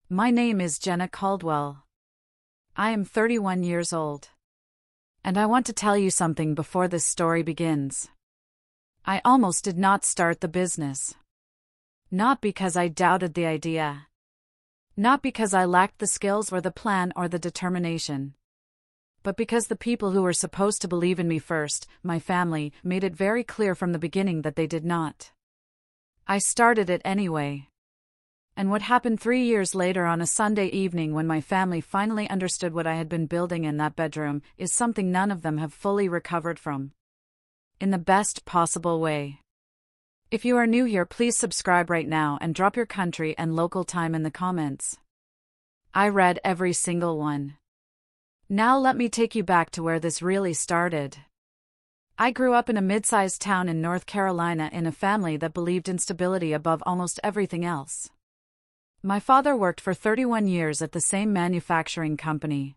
My name is Jenna Caldwell. I am 31 years old. And I want to tell you something before this story begins. I almost did not start the business. Not because I doubted the idea. Not because I lacked the skills or the plan or the determination. But because the people who were supposed to believe in me first, my family, made it very clear from the beginning that they did not. I started it anyway. And what happened 3 years later on a Sunday evening when my family finally understood what I had been building in that bedroom is something none of them have fully recovered from. In the best possible way. If you are new here, please subscribe right now and drop your country and local time in the comments. I read every single one. Now let me take you back to where this really started. I grew up in a mid-sized town in North Carolina in a family that believed in stability above almost everything else. My father worked for 31 years at the same manufacturing company.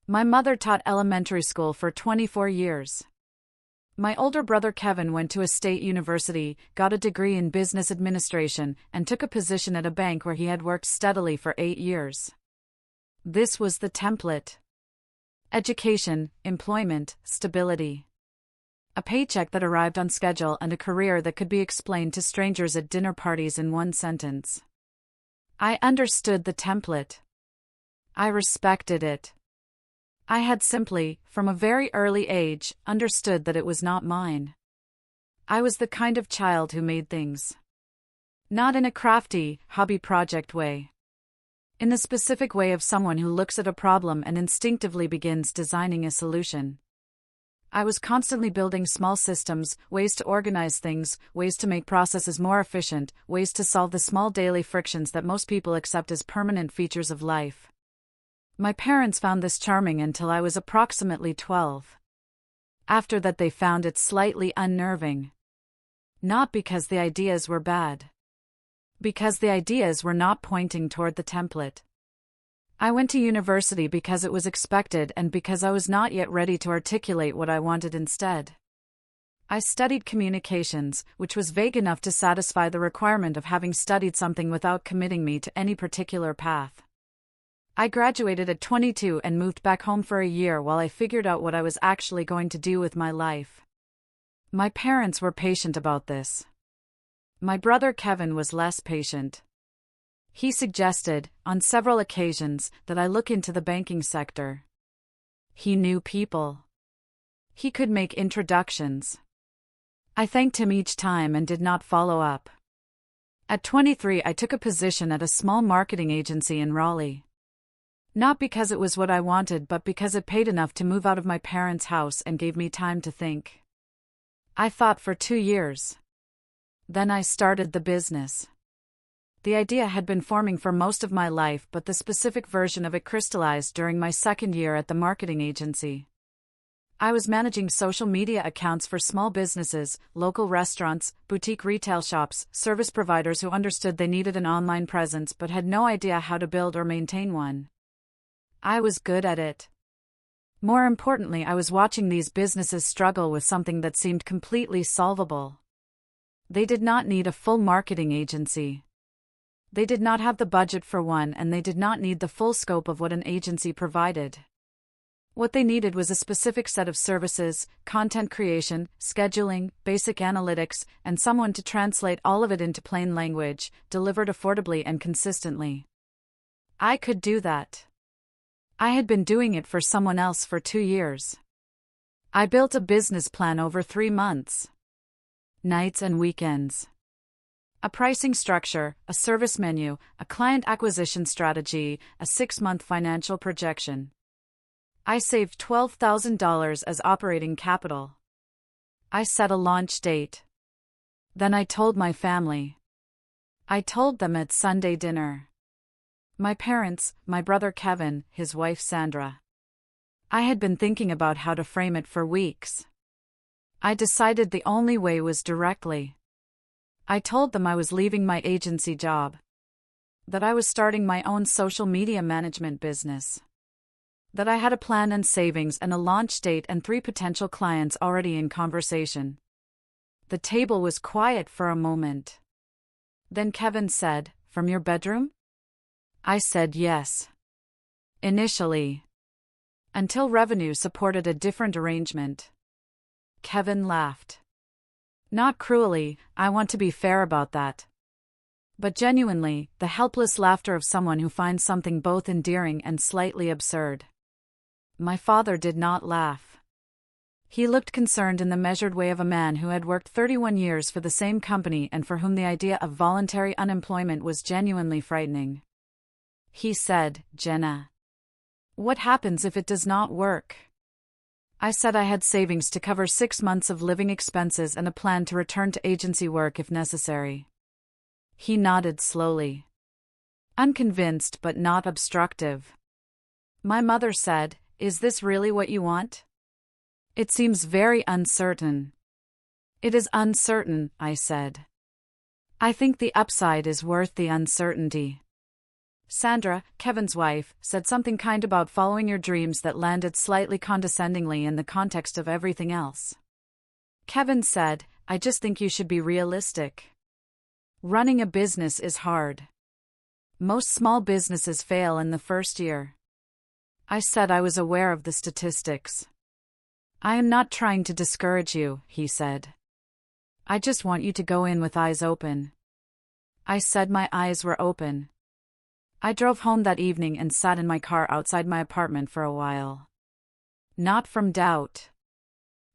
My mother taught elementary school for 24 years. My older brother Kevin went to a state university, got a degree in business administration, and took a position at a bank where he had worked steadily for 8 years. This was the template. Education, employment, stability. A paycheck that arrived on schedule and a career that could be explained to strangers at dinner parties in one sentence. I understood the template. I respected it. I had simply, from a very early age, understood that it was not mine. I was the kind of child who made things. Not in a crafty, hobby project way. In the specific way of someone who looks at a problem and instinctively begins designing a solution. I was constantly building small systems, ways to organize things, ways to make processes more efficient, ways to solve the small daily frictions that most people accept as permanent features of life. My parents found this charming until I was approximately 12. After that, they found it slightly unnerving. Not because the ideas were bad. Because the ideas were not pointing toward the template. I went to university because it was expected and because I was not yet ready to articulate what I wanted instead. I studied communications, which was vague enough to satisfy the requirement of having studied something without committing me to any particular path. I graduated at 22 and moved back home for a year while I figured out what I was actually going to do with my life. My parents were patient about this. My brother Kevin was less patient. He suggested, on several occasions, that I look into the banking sector. He knew people. He could make introductions. I thanked him each time and did not follow up. At 23, I took a position at a small marketing agency in Raleigh. Not because it was what I wanted, but because it paid enough to move out of my parents' house and gave me time to think. I thought for 2 years. Then I started the business. The idea had been forming for most of my life, but the specific version of it crystallized during my second year at the marketing agency. I was managing social media accounts for small businesses, local restaurants, boutique retail shops, service providers who understood they needed an online presence but had no idea how to build or maintain one. I was good at it. More importantly, I was watching these businesses struggle with something that seemed completely solvable. They did not need a full marketing agency. They did not have the budget for one, and they did not need the full scope of what an agency provided. What they needed was a specific set of services, content creation, scheduling, basic analytics, and someone to translate all of it into plain language, delivered affordably and consistently. I could do that. I had been doing it for someone else for 2 years. I built a business plan over 3 months. Nights and weekends. A pricing structure, a service menu, a client acquisition strategy, a 6-month financial projection. I saved $12,000 as operating capital. I set a launch date. Then I told my family. I told them at Sunday dinner. My parents, my brother Kevin, his wife Sandra. I had been thinking about how to frame it for weeks. I decided the only way was directly. I told them I was leaving my agency job. That I was starting my own social media management business. That I had a plan and savings and a launch date and 3 potential clients already in conversation. The table was quiet for a moment. Then Kevin said, "From your bedroom?" I said yes. Initially. Until revenue supported a different arrangement. Kevin laughed. Not cruelly, I want to be fair about that. But genuinely, the helpless laughter of someone who finds something both endearing and slightly absurd. My father did not laugh. He looked concerned in the measured way of a man who had worked 31 years for the same company and for whom the idea of voluntary unemployment was genuinely frightening. He said, "Jenna, what happens if it does not work?" I said I had savings to cover 6 months of living expenses and a plan to return to agency work if necessary. He nodded slowly. Unconvinced but not obstructive. My mother said, "Is this really what you want? It seems very uncertain." "It is uncertain," I said. "I think the upside is worth the uncertainty." Sandra, Kevin's wife, said something kind about following your dreams that landed slightly condescendingly in the context of everything else. Kevin said, "I just think you should be realistic. Running a business is hard. Most small businesses fail in the first year." I said I was aware of the statistics. "I am not trying to discourage you," he said. "I just want you to go in with eyes open." I said my eyes were open. I drove home that evening and sat in my car outside my apartment for a while. Not from doubt.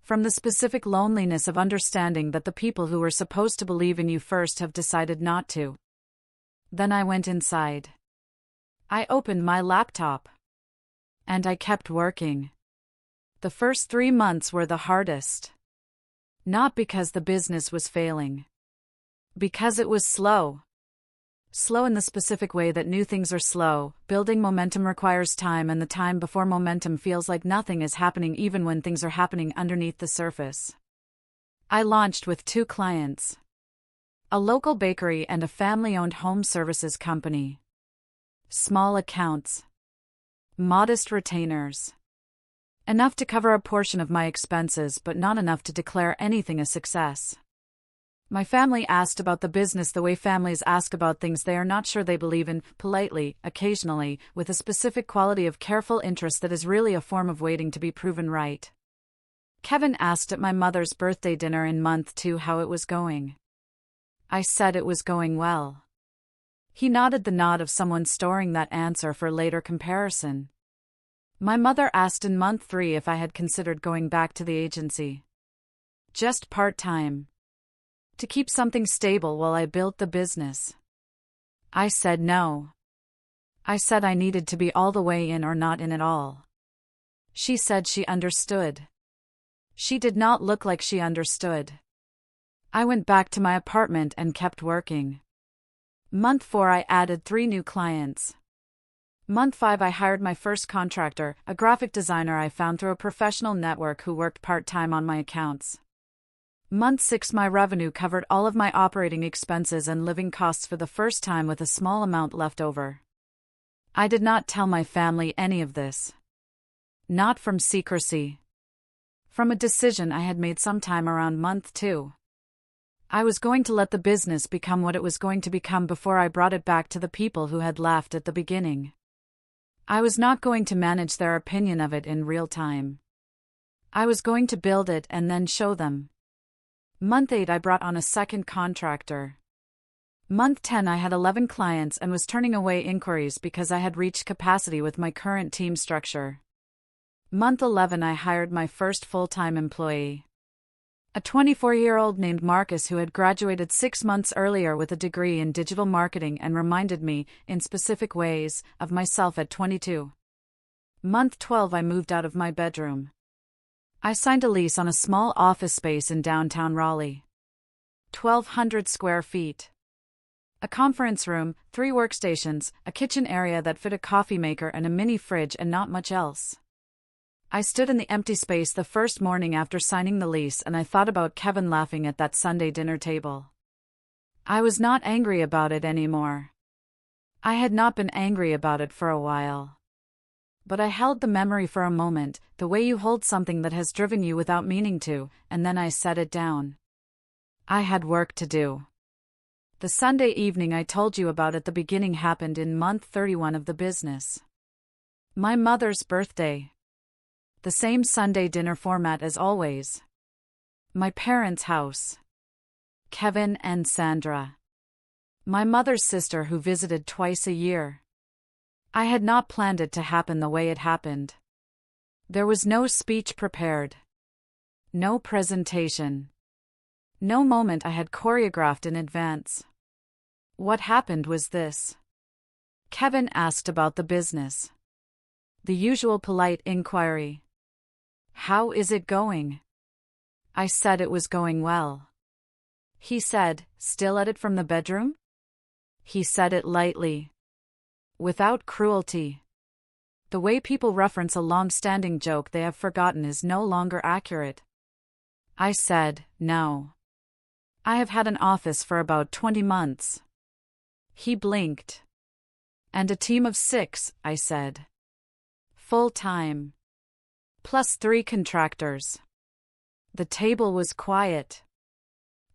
From the specific loneliness of understanding that the people who were supposed to believe in you first have decided not to. Then I went inside. I opened my laptop. And I kept working. The first 3 months were the hardest. Not because the business was failing. Because it was slow. Slow in the specific way that new things are slow. Building momentum requires time, and the time before momentum feels like nothing is happening even when things are happening underneath the surface. I launched with 2 clients. A local bakery and a family-owned home services company. Small accounts. Modest retainers. Enough to cover a portion of my expenses, but not enough to declare anything a success. My family asked about the business the way families ask about things they are not sure they believe in, politely, occasionally, with a specific quality of careful interest that is really a form of waiting to be proven right. Kevin asked at my mother's birthday dinner in month 2 how it was going. I said it was going well. He nodded the nod of someone storing that answer for later comparison. My mother asked in month 3 if I had considered going back to the agency. Just part-time. To keep something stable while I built the business. I said no. I said I needed to be all the way in or not in at all. She said she understood. She did not look like she understood. I went back to my apartment and kept working. Month 4 I added 3 new clients. Month 5 I hired my first contractor, a graphic designer I found through a professional network who worked part-time on my accounts. Month 6 my revenue covered all of my operating expenses and living costs for the first time with a small amount left over. I did not tell my family any of this. Not from secrecy. From a decision I had made sometime around month 2. I was going to let the business become what it was going to become before I brought it back to the people who had laughed at the beginning. I was not going to manage their opinion of it in real time. I was going to build it and then show them. Month 8 I brought on a second contractor. Month 10 I had 11 clients and was turning away inquiries because I had reached capacity with my current team structure. Month 11 I hired my first full-time employee. A 24-year-old named Marcus who had graduated 6 months earlier with a degree in digital marketing and reminded me, in specific ways, of myself at 22. Month 12 I moved out of my bedroom. I signed a lease on a small office space in downtown Raleigh. 1,200 square feet. A conference room, 3 workstations, a kitchen area that fit a coffee maker and a mini fridge and not much else. I stood in the empty space the first morning after signing the lease and I thought about Kevin laughing at that Sunday dinner table. I was not angry about it anymore. I had not been angry about it for a while. But I held the memory for a moment, the way you hold something that has driven you without meaning to, and then I set it down. I had work to do. The Sunday evening I told you about at the beginning happened in month 31 of the business. My mother's birthday. The same Sunday dinner format as always. My parents' house. Kevin and Sandra. My mother's sister who visited twice a year. I had not planned it to happen the way it happened. There was no speech prepared. No presentation. No moment I had choreographed in advance. What happened was this. Kevin asked about the business. The usual polite inquiry. How is it going? I said it was going well. He said, still at it from the bedroom? He said it lightly. Without cruelty. The way people reference a long-standing joke they have forgotten is no longer accurate. I said, no. I have had an office for about 20 months. He blinked. And a team of 6, I said. Full-time. Plus 3 contractors. The table was quiet.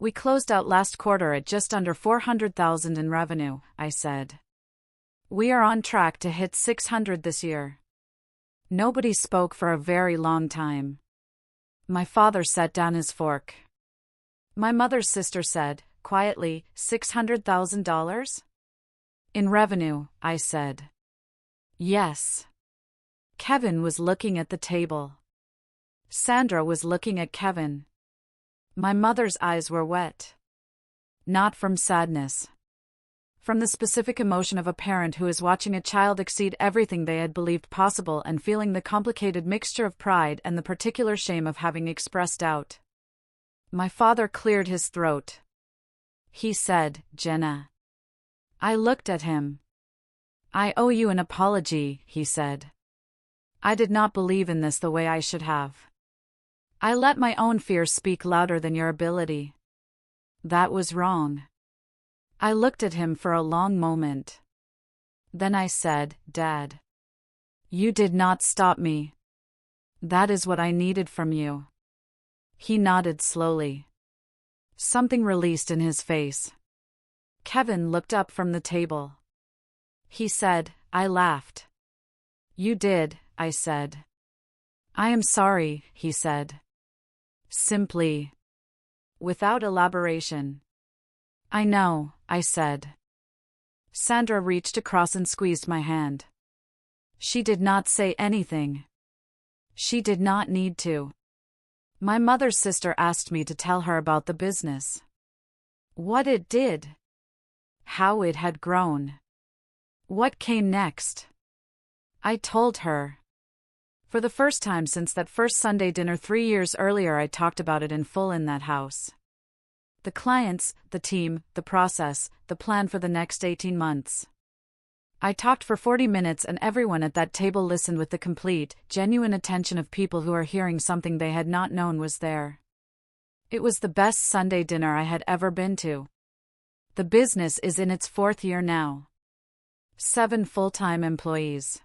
We closed out last quarter at just under $400,000 in revenue, I said. We are on track to hit 600 this year. Nobody spoke for a very long time. My father set down his fork. My mother's sister said, quietly, $600,000? In revenue, I said. Yes. Kevin was looking at the table. Sandra was looking at Kevin. My mother's eyes were wet. Not from sadness. From the specific emotion of a parent who is watching a child exceed everything they had believed possible and feeling the complicated mixture of pride and the particular shame of having expressed doubt. My father cleared his throat. He said, Jenna. I looked at him. I owe you an apology, he said. I did not believe in this the way I should have. I let my own fears speak louder than your ability. That was wrong. I looked at him for a long moment. Then I said, Dad. You did not stop me. That is what I needed from you. He nodded slowly. Something released in his face. Kevin looked up from the table. He said, I laughed. You did, I said. I am sorry, he said. Simply. Without elaboration. I know, I said. Sandra reached across and squeezed my hand. She did not say anything. She did not need to. My mother's sister asked me to tell her about the business. What it did. How it had grown. What came next. I told her. For the first time since that first Sunday dinner 3 years earlier, I talked about it in full in that house. The clients, the team, the process, the plan for the next 18 months. I talked for 40 minutes and everyone at that table listened with the complete, genuine attention of people who are hearing something they had not known was there. It was the best Sunday dinner I had ever been to. The business is in its 4th year now. 7 full-time employees.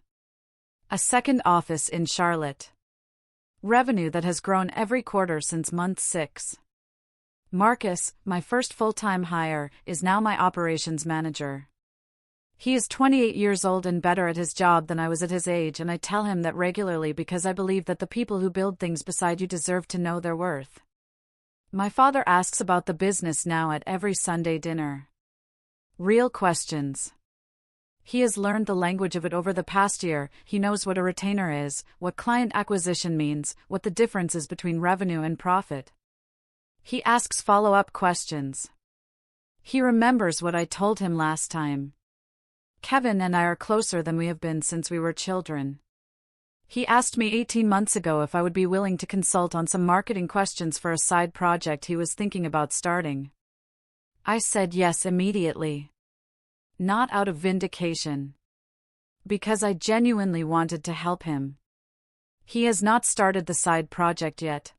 A second office in Charlotte. Revenue that has grown every quarter since month 6. Marcus, my first full-time hire, is now my operations manager. He is 28 years old and better at his job than I was at his age, and I tell him that regularly because I believe that the people who build things beside you deserve to know their worth. My father asks about the business now at every Sunday dinner. Real questions. He has learned the language of it over the past year. He knows what a retainer is, what client acquisition means, what the difference is between revenue and profit. He asks follow-up questions. He remembers what I told him last time. Kevin and I are closer than we have been since we were children. He asked me 18 months ago if I would be willing to consult on some marketing questions for a side project he was thinking about starting. I said yes immediately. Not out of vindication. Because I genuinely wanted to help him. He has not started the side project yet.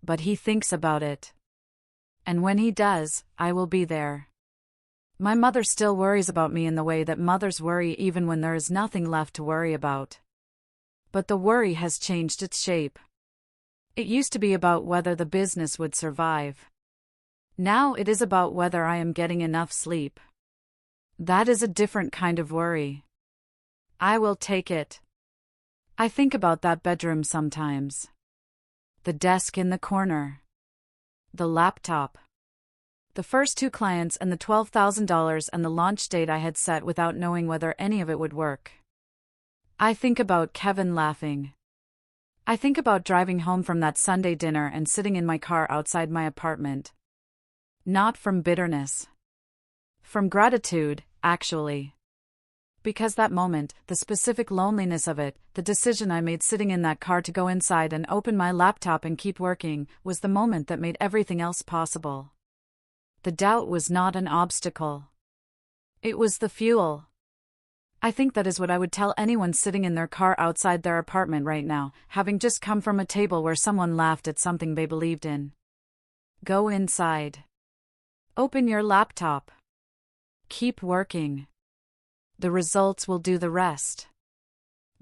But he thinks about it. And when he does, I will be there. My mother still worries about me in the way that mothers worry even when there is nothing left to worry about. But the worry has changed its shape. It used to be about whether the business would survive. Now it is about whether I am getting enough sleep. That is a different kind of worry. I will take it. I think about that bedroom sometimes. The desk in the corner. The laptop. The first 2 clients and the $12,000 and the launch date I had set without knowing whether any of it would work. I think about Kevin laughing. I think about driving home from that Sunday dinner and sitting in my car outside my apartment. Not from bitterness. From gratitude, actually. Because that moment, the specific loneliness of it, the decision I made sitting in that car to go inside and open my laptop and keep working, was the moment that made everything else possible. The doubt was not an obstacle. It was the fuel. I think that is what I would tell anyone sitting in their car outside their apartment right now, having just come from a table where someone laughed at something they believed in. Go inside. Open your laptop. Keep working. The results will do the rest.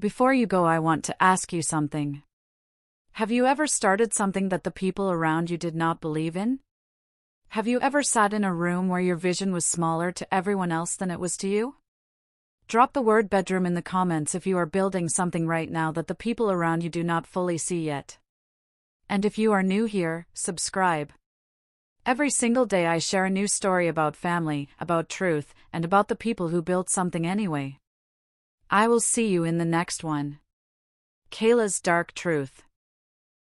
Before you go, I want to ask you something. Have you ever started something that the people around you did not believe in? Have you ever sat in a room where your vision was smaller to everyone else than it was to you? Drop the word bedroom in the comments if you are building something right now that the people around you do not fully see yet. And if you are new here, subscribe. Every single day I share a new story about family, about truth, and about the people who built something anyway. I will see you in the next one. Kayla's Dark Truth.